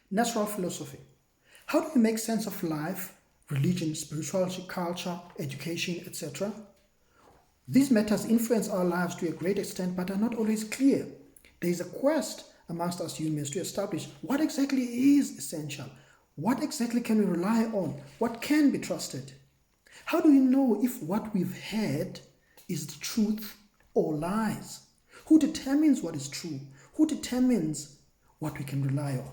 Natural philosophy. How do you make sense of life, religion, spirituality, culture, education, etc.? These matters influence our lives to a great extent but are not always clear. There is a quest amongst us humans to establish what exactly is essential, what exactly can we rely on, what can be trusted. How do we know if what we've heard is the truth or lies? Who determines what is true? Who determines what we can rely on?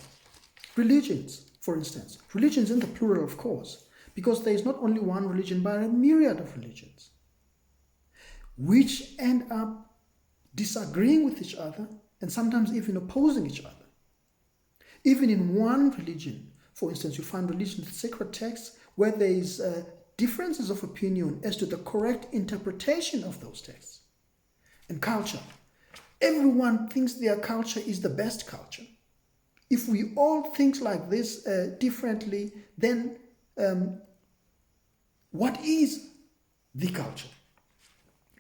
Religions, for instance. Religions in the plural, of course, because there is not only one religion but a myriad of religions, which end up disagreeing with each other and sometimes even opposing each other. Even in one religion, for instance, you find religion with sacred texts where there is differences of opinion as to the correct interpretation of those texts. And culture. Everyone thinks their culture is the best culture. If we all think like this differently, then what is the culture?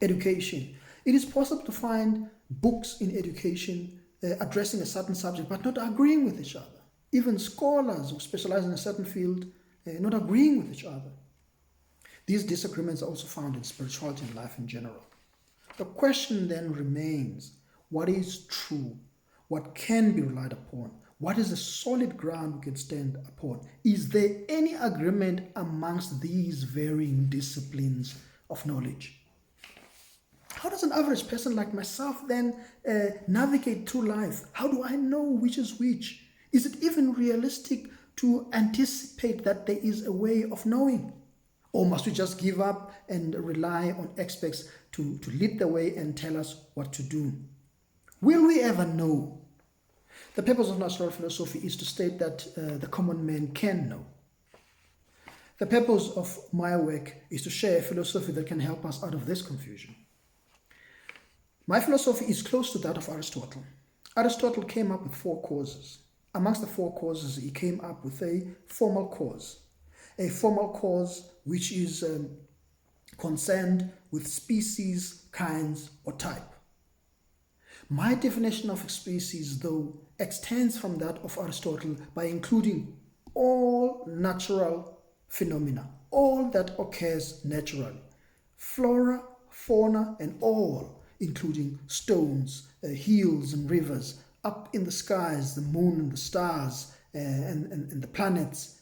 Education. It is possible to find books in education addressing a certain subject but not agreeing with each other. Even scholars who specialize in a certain field not agreeing with each other. These disagreements are also found in spirituality and life in general. The question then remains, what is true? What can be relied upon? What is the solid ground we can stand upon? Is there any agreement amongst these varying disciplines of knowledge? How does an average person like myself then navigate through life? How do I know which is which? Is it even realistic to anticipate that there is a way of knowing? Or must we just give up and rely on experts to lead the way and tell us what to do? Will we ever know? The purpose of natural philosophy is to state that the common man can know. The purpose of my work is to share a philosophy that can help us out of this confusion. My philosophy is close to that of Aristotle. Aristotle came up with 4 causes. Amongst the 4 causes, he came up with a formal cause. A formal cause which is concerned with species, kinds, or type. My definition of a species, though, extends from that of Aristotle by including all natural phenomena, all that occurs naturally, flora, fauna, and all, including stones, hills and rivers, up in the skies, the moon and the stars, and the planets,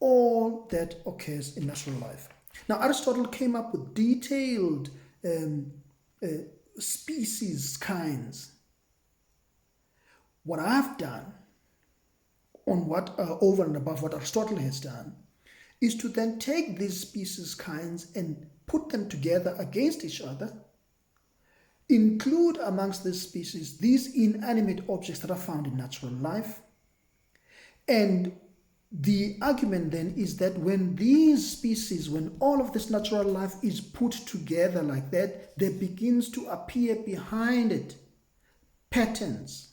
all that occurs in natural life. Now, Aristotle came up with detailed species, kinds. What I've done, on what over and above what Aristotle has done, is to then take these species, kinds, and put them together against each other, include amongst these species these inanimate objects that are found in natural life. And the argument then is that when these species, when all of this natural life is put together like that, there begins to appear behind it patterns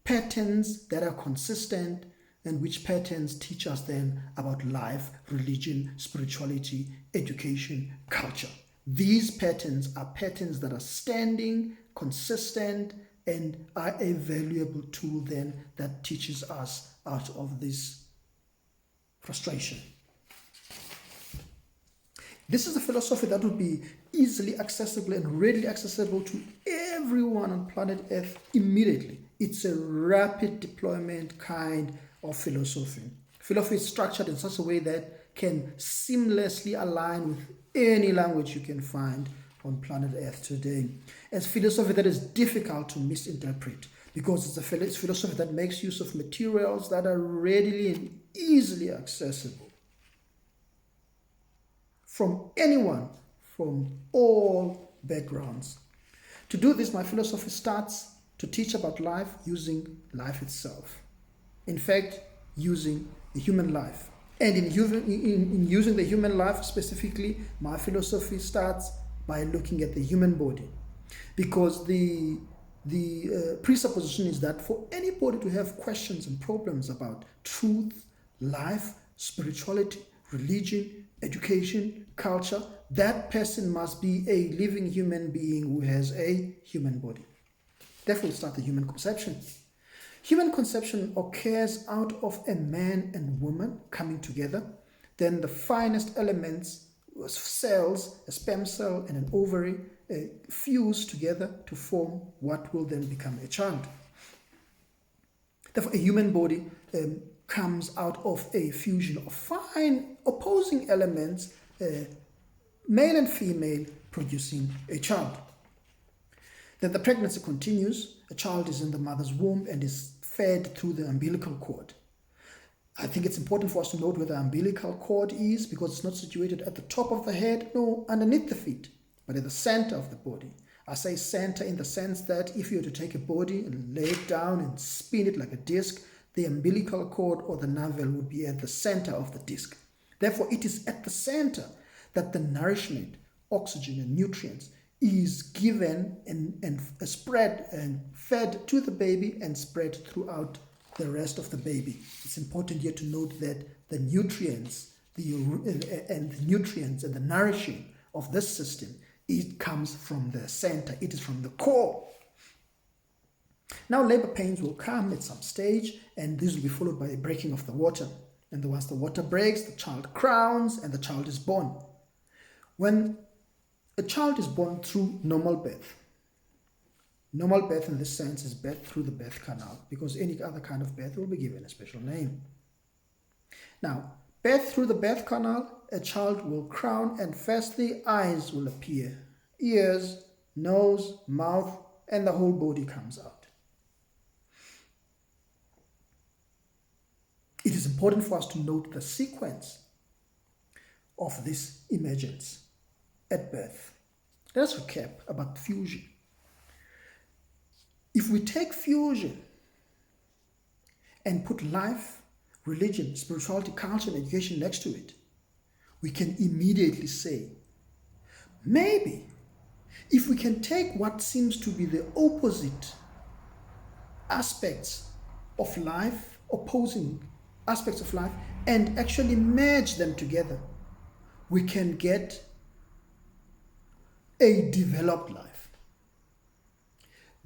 that are consistent, and which patterns teach us then about life, religion, spirituality, education, culture. These patterns are patterns that are standing, consistent, and are a valuable tool then that teaches us out of this frustration. This is a philosophy that would be easily accessible and readily accessible to everyone on planet Earth immediately. It's a rapid deployment kind of philosophy. Philosophy is structured in such a way that can seamlessly align with any language you can find on planet Earth today. It's philosophy that is difficult to misinterpret because it's a philosophy that makes use of materials that are readily and easily accessible from anyone from all backgrounds. To do this, my philosophy starts to teach about life using life itself. In fact, using the human life. And in using the human life specifically, my philosophy starts by looking at the human body. Because the presupposition is that for anybody to have questions and problems about truth, life, spirituality, religion, education, culture, that person must be a living human being who has a human body. Therefore, we start the human conception. Human conception occurs out of a man and woman coming together. Then the finest elements, cells, a sperm cell and an ovary, fuse together to form what will then become a child. Therefore, a human body comes out of a fusion of fine opposing elements, male and female, producing a child. Then the pregnancy continues. A child is in the mother's womb and is fed through the umbilical cord. I think it's important for us to note where the umbilical cord is, because it's not situated at the top of the head, nor underneath the feet, but at the center of the body. I say center in the sense that if you were to take a body and lay it down and spin it like a disc, the umbilical cord or the navel would be at the center of the disc. Therefore, it is at the center that the nourishment, oxygen and nutrients is given and spread and fed to the baby and spread throughout the rest of the baby. It's important here to note that the nutrients and the nourishing of this system, it comes from the center. It is from the core. Now labor pains will come at some stage, and this will be followed by a breaking of the water. And once the water breaks, the child crowns and the child is born. When a child is born through normal birth in this sense is birth through the birth canal, because any other kind of birth will be given a special name. Now, birth through the birth canal, a child will crown, and firstly eyes will appear, ears, nose, mouth, and the whole body comes out. It is important for us to note the sequence of this emergence at birth. Let us recap about fusion. If we take fusion and put life, religion, spirituality, culture, and education next to it, we can immediately say, maybe if we can take what seems to be the opposite aspects of life, opposing aspects of life, and actually merge them together, we can get a developed life.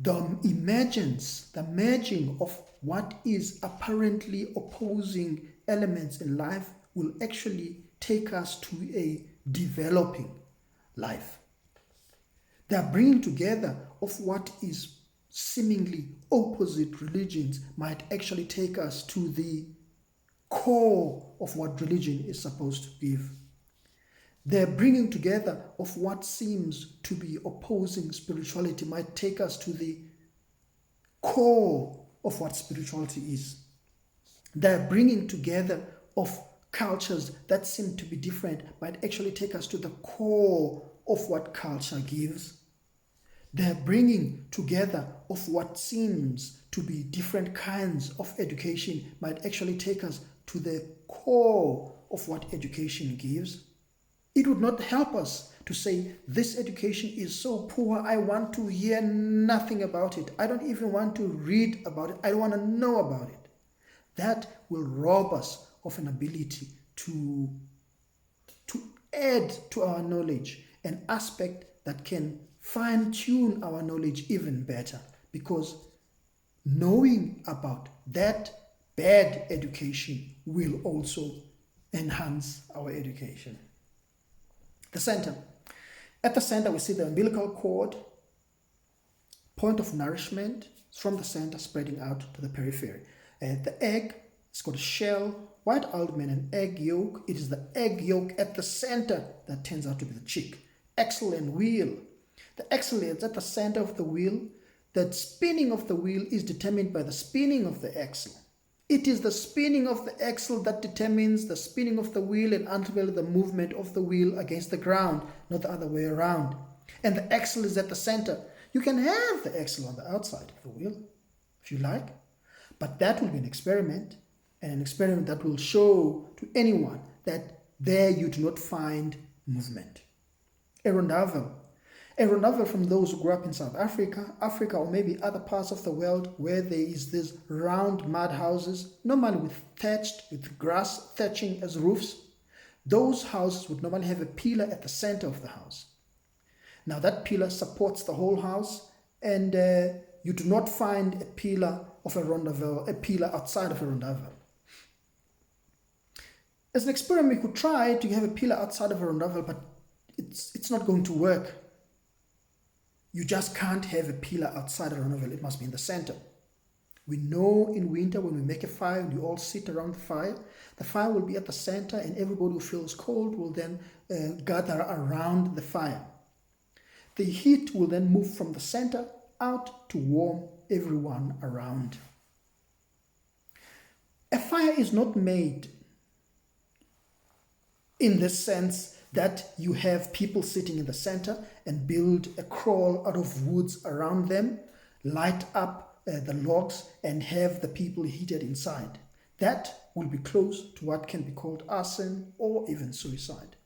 The emergence, the merging of what is apparently opposing elements in life will actually take us to a developing life. The bringing together of what is seemingly opposite religions might actually take us to the core of what religion is supposed to give. The bringing together of what seems to be opposing spirituality might take us to the core of what spirituality is. The bringing together of cultures that seem to be different might actually take us to the core of what culture gives. The bringing together of what seems to be different kinds of education might actually take us to the core of what education gives. It would not help us to say, this education is so poor, I want to hear nothing about it. I don't even want to read about it. I don't want to know about it. That will rob us of an ability to add to our knowledge an aspect that can fine-tune our knowledge even better, because knowing about that bad education will also enhance our education. The center. At the center, we see the umbilical cord, point of nourishment from the center spreading out to the periphery. The egg is called a shell, white albumin, and egg yolk. It is the egg yolk at the center that turns out to be the chick. Axle and wheel. The axle is at the center of the wheel. The spinning of the wheel is determined by the spinning of the axle. It is the spinning of the axle that determines the spinning of the wheel and ultimately the movement of the wheel against the ground, not the other way around. And the axle is at the center. You can have the axle on the outside of the wheel, if you like, but that will be an experiment, and an experiment that will show to anyone that there you do not find movement. A rondavel from those who grew up in South Africa, or maybe other parts of the world where there is these round mud houses, normally with grass thatching as roofs. Those houses would normally have a pillar at the center of the house. Now that pillar supports the whole house, and you do not find a pillar of a rondavel, a pillar outside of a rondavel. As an experiment, we could try to have a pillar outside of a rondavel, but it's not going to work. You just can't have a pillar outside a rondavel. It must be in the center. We know in winter when we make a fire and you all sit around the fire will be at the center, and everybody who feels cold will then gather around the fire. The heat will then move from the center out to warm everyone around. A fire is not made in the sense that you have people sitting in the center and build a kraal out of woods around them, light up the logs and have the people heated inside. That will be close to what can be called arson or even suicide.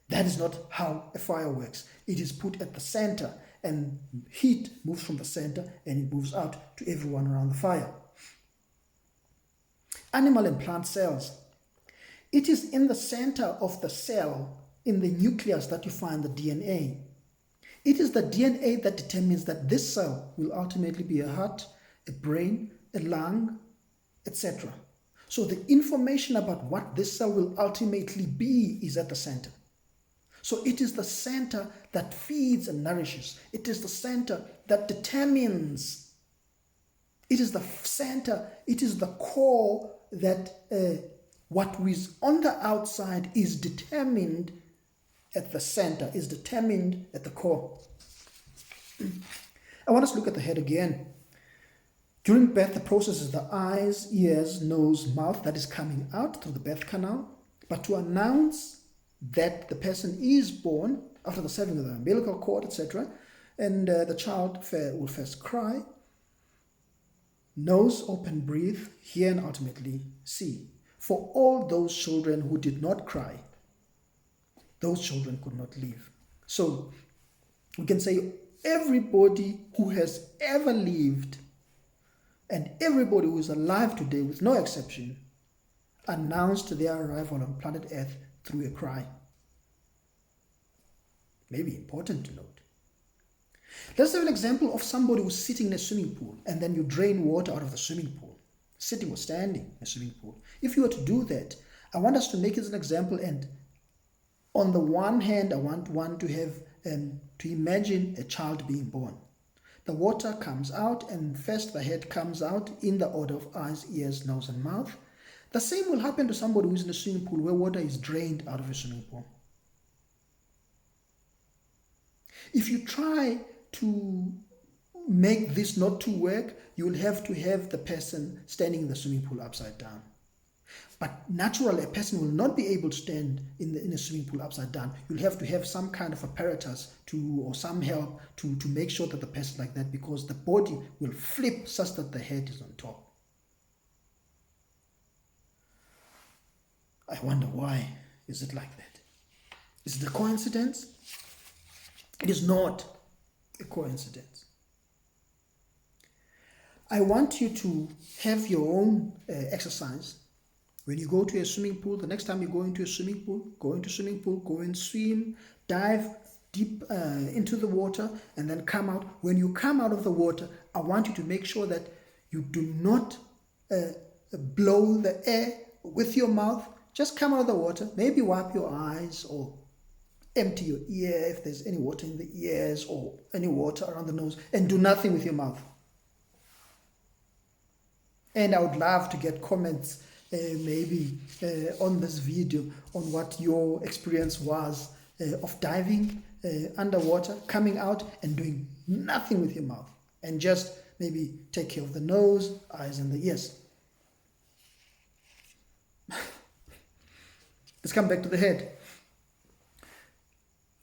That is not how a fire works. It is put at the center and heat moves from the center and it moves out to everyone around the fire. Animal and plant cells. It is in the center of the cell, in the nucleus, that you find the DNA. It is the DNA that determines that this cell will ultimately be a heart, a brain, a lung, etc. So the information about what this cell will ultimately be is at the center. So it is the center that feeds and nourishes. It is the center that determines. It is the center, it is the core that what is on the outside is determined at the center, is determined at the core. I want us to look at the head again. During birth, the process is the eyes, ears, nose, mouth that is coming out through the birth canal. But to announce that the person is born, after the severing of the umbilical cord, etc., and the child will first cry, nose, open, breathe, hear, and ultimately see. For all those children who did not cry, those children could not live. So we can say everybody who has ever lived and everybody who is alive today, with no exception, announced their arrival on planet Earth through a cry. Maybe important to note. Let's have an example of somebody who's sitting in a swimming pool and then you drain water out of the swimming pool. Sitting or standing in a swimming pool. If you were to do that, I want us to make it as an example, and on the one hand, I want one to have to imagine a child being born. The water comes out, and first the head comes out in the order of eyes, ears, nose, and mouth. The same will happen to somebody who's in a swimming pool where water is drained out of a swimming pool. If you try to make this not to work, you will have to have the person standing in the swimming pool upside down. But naturally, a person will not be able to stand in a swimming pool upside down. You'll have to have some kind of apparatus or some help to make sure that the person like that, because the body will flip such that the head is on top. I wonder why is it like that? Is it a coincidence? It is not a coincidence. I want you to have your own exercise. When you go to a swimming pool, the next time you go into a swimming pool, go and swim, dive deep into the water, and then come out. When you come out of the water, I want you to make sure that you do not blow the air with your mouth. Just come out of the water, maybe wipe your eyes or empty your ear if there's any water in the ears or any water around the nose, and do nothing with your mouth. And I would love to get comments maybe on this video on what your experience was of diving underwater, coming out and doing nothing with your mouth, and just maybe take care of the nose, eyes, and the ears. Let's come back to the head.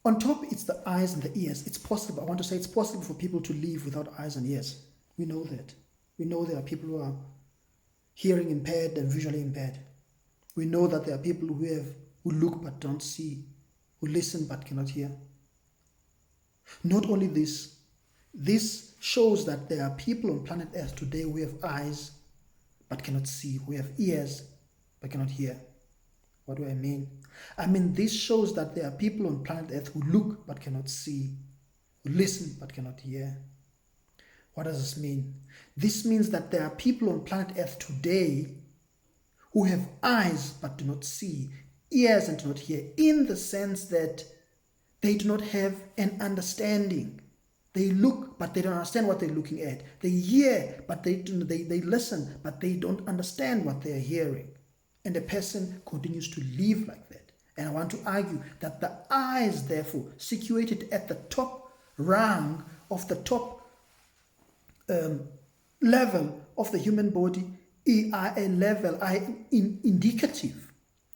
On top, it's the eyes and the ears. It's possible, I want to say it's possible for people to live without eyes and ears. We know that. We know there are people who are hearing impaired and visually impaired. We know that there are people who look but don't see, who listen but cannot hear. Not only this shows that there are people on planet Earth today who have eyes but cannot see, who have ears but cannot hear. What do I mean? I mean, this shows that there are people on planet Earth who look but cannot see, who listen but cannot hear, What does this mean? This means that there are people on planet Earth today who have eyes but do not see, ears and do not hear, in the sense that they do not have an understanding. They look, but they don't understand what they're looking at. They hear, but they listen, but they don't understand what they're hearing. And the person continues to live like that. And I want to argue that the eyes, therefore, situated at the top rung of the top level of the human body, are a level, indicative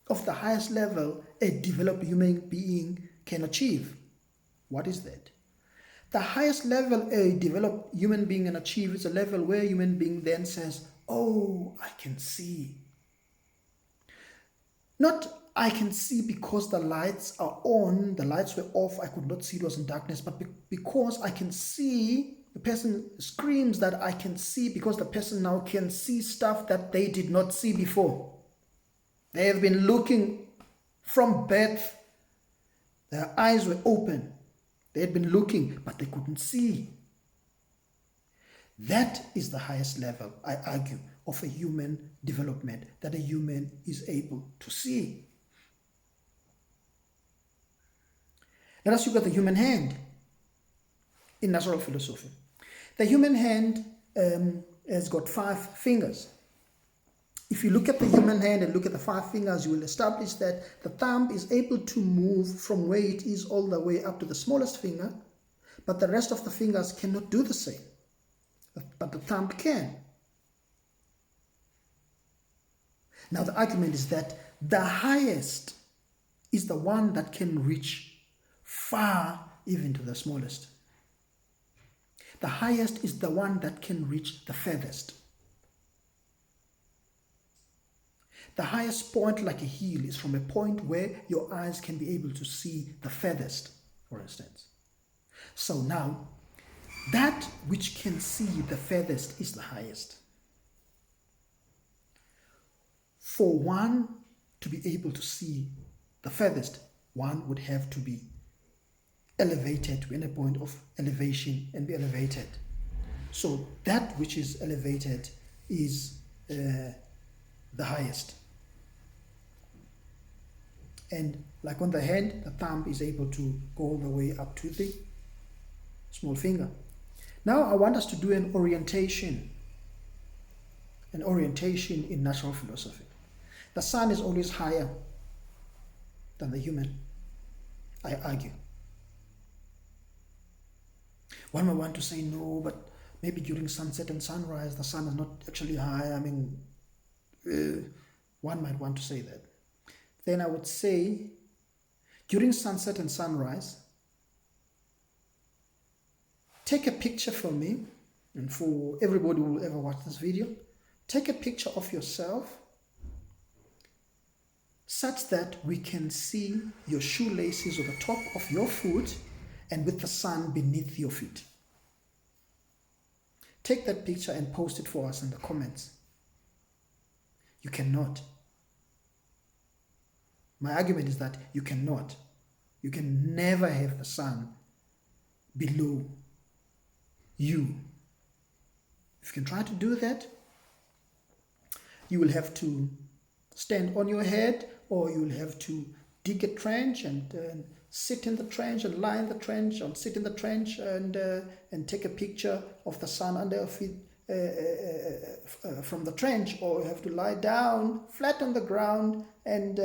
of the highest level a developed human being can achieve. What is that? The highest level a developed human being can achieve is a level where a human being then says, oh, I can see. Not I can see because the lights are on, the lights were off, I could not see, it was in darkness, but because I can see. The person screams that I can see because the person now can see stuff that they did not see before. They have been looking from birth. Their eyes were open. They had been looking, but they couldn't see. That is the highest level, I argue, of a human development, that a human is able to see. Let us look at the human hand in natural philosophy. The human hand has got 5 fingers. If you look at the human hand and look at the 5 fingers, you will establish that the thumb is able to move from where it is all the way up to the smallest finger, but the rest of the fingers cannot do the same. But the thumb can. Now the argument is that the highest is the one that can reach far, even to the smallest. The highest is the one that can reach the furthest. The highest point, like a hill, is from a point where your eyes can be able to see the furthest, for instance. So now, that which can see the furthest is the highest. For one to be able to see the furthest, one would have to be elevated to any point of elevation and be elevated. So that which is elevated is the highest. And like on the hand, the thumb is able to go all the way up to the small finger. Now I want us to do an orientation in natural philosophy. The sun is always higher than the human, I argue. One might want to say no, but maybe during sunset and sunrise the sun is not actually high. I mean, one might want to say that. Then I would say during sunset and sunrise, take a picture for me, and for everybody who will ever watch this video, take a picture of yourself such that we can see your shoelaces or the top of your foot and with the sun beneath your feet. Take that picture and post it for us in the comments. You cannot. My argument is that you cannot. You can never have the sun below you. If you can try to do that, you will have to stand on your head, or you will have to dig a trench and sit in the trench and lie in the trench, or sit in the trench and take a picture of the sun under your feet from the trench, or you have to lie down flat on the ground and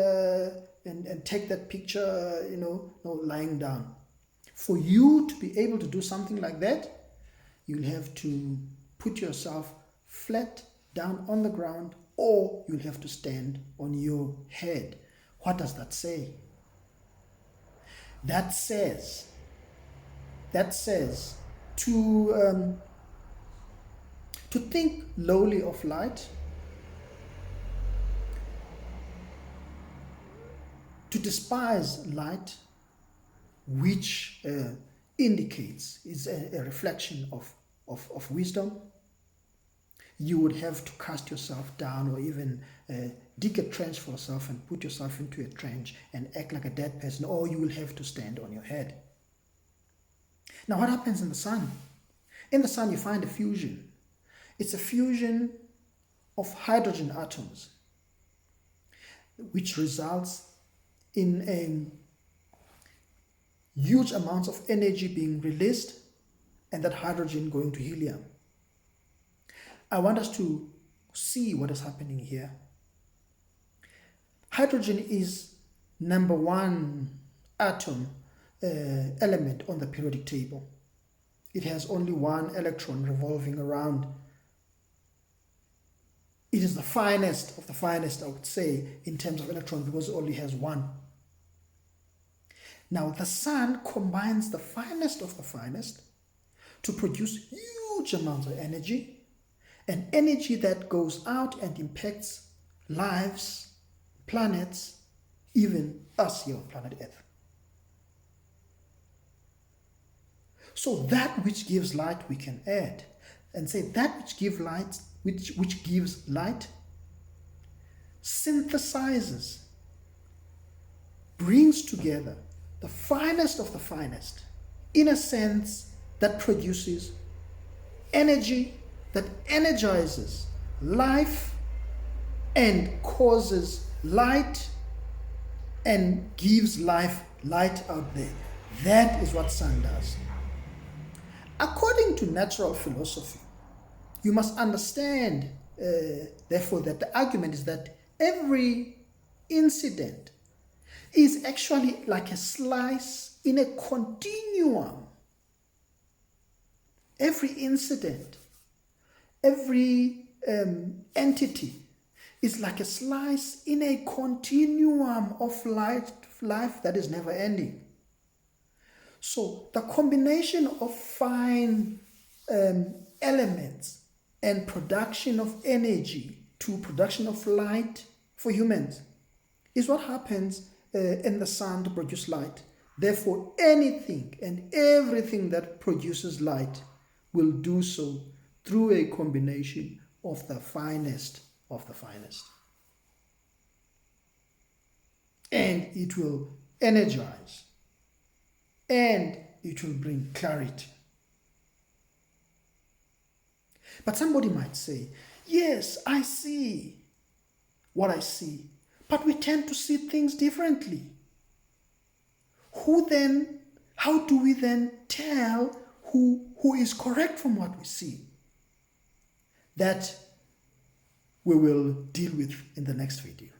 take that picture, lying down. For you to be able to do something like that, you'll have to put yourself flat down on the ground, or you'll have to stand on your head. What does that say? That says to think lowly of light, to despise light, which indicates is a reflection of wisdom. You would have to cast yourself down, or even dig a trench for yourself and put yourself into a trench and act like a dead person, or you will have to stand on your head. Now what happens in the sun? In the sun, you find a fusion. It's a fusion of hydrogen atoms, which results in a huge amounts of energy being released and that hydrogen going to helium. I want us to see what is happening here. Hydrogen is number one atom element on the periodic table. It has only one electron revolving around. It is the finest of the finest, I would say, in terms of electrons, because it only has one. Now, the sun combines the finest of the finest to produce huge amounts of energy, and energy that goes out and impacts lives, planets, even us here on planet Earth. So that which gives light we can add and say that which gives light, which gives light, synthesizes, brings together the finest of the finest in a sense that produces energy that energizes life and causes light and gives light out there. That is what sun does. According to natural philosophy, you must understand, therefore, that the argument is that every incident is actually like a slice in a continuum. Every incident, every entity is like a slice in a continuum of life that is never ending. So the combination of fine elements and production of energy to production of light for humans is what happens in the sun to produce light. Therefore, anything and everything that produces light will do so through a combination of the finest of the finest. And it will energize, and it will bring clarity. But somebody might say, yes, I see what I see, but we tend to see things differently. How do we then tell who is correct from what we see? That we will deal with in the next video.